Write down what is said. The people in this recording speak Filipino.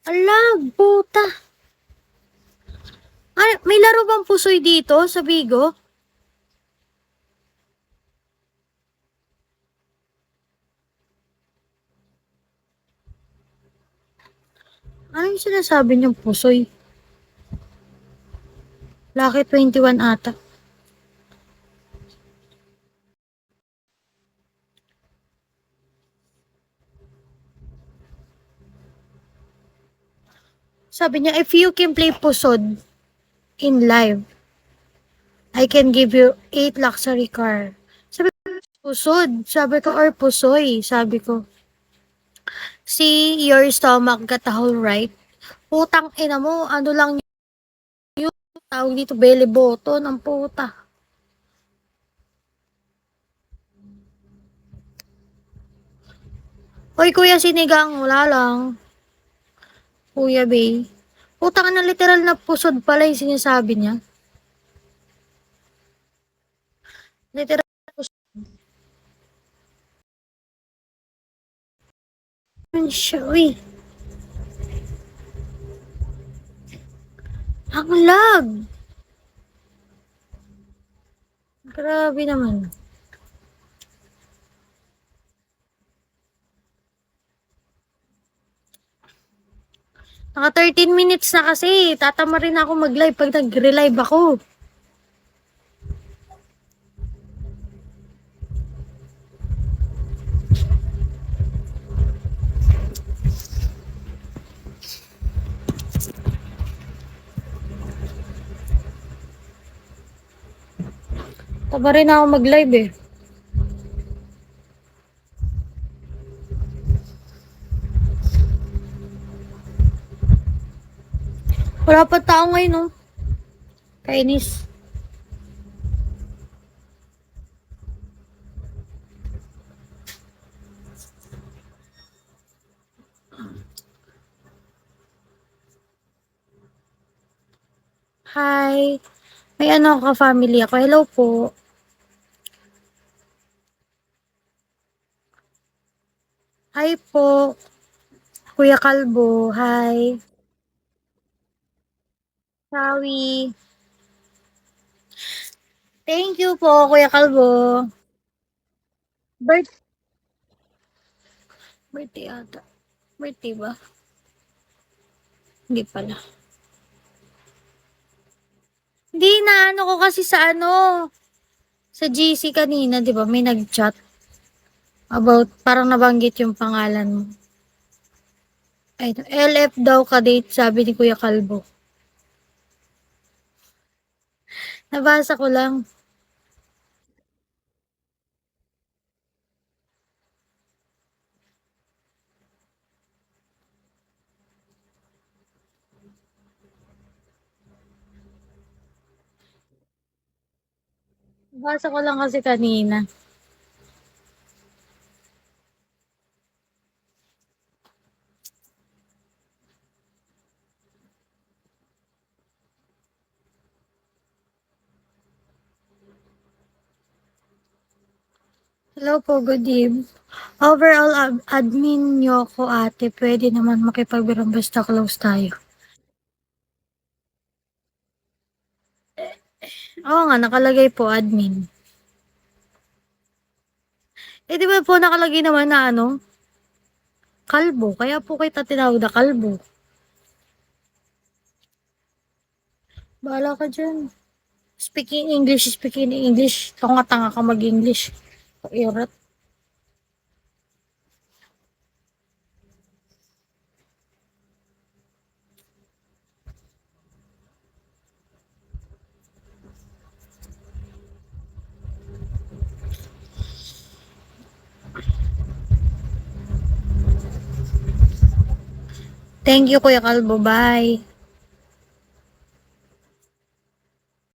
Ala, puta. Ay, may laro bang pusoy dito sa Bigo? Ano yung sinasabi niyong pusoy? Lucky 21 ata. Sabi niya, if you can play pusod in live, I can give you 8 luxury car. Sabi ko, pusod. Sabi ko, or pusoy. Sabi ko, see your stomach got a hole, right? Putang ina mo, ano lang yun, tawag dito, belly button, ang puta. Hoy, Kuya Sinigang, wala lang. Kuya Bay. Putang na literal na pusod pala yung sinasabi niya. Literal na pusod siya, uy. Ang lag. Grabe naman. Naka 13 minutes na kasi. Tatama rin ako mag-live pag nag-relive ako. Tama rin ako mag-live eh. Wala pa tao ngayon, no? Kainis. Hi. May ano ka family ako. Hello po. Hi po. Kuya Kalbo. Hi. Sawi. Thank you po, Kuya Kalbo. Birthday ata. Birthday ba? Hindi pala. Hindi na ano ko kasi sa ano. Sa GC kanina, di ba? May nag-chat about, parang nabanggit yung pangalan mo. Ay, LF daw ka-date, sabi ni Kuya Kalbo. Nabasa ko lang. Nabasa ko lang kasi kanina. Hello po, good evening. Overall, admin nyo ko ate. Pwede naman makipagbirang basta close tayo. Oo nga, nakalagay po admin. Eh, di ba po nakalagay naman na ano? Kalbo. Kaya po kita tinawag na kalbo. Bahala ka dyan. Speaking English, speaking English. Tanga-tanga ka mag-English. Irat. Thank you, Kuya Kalbo. Bye.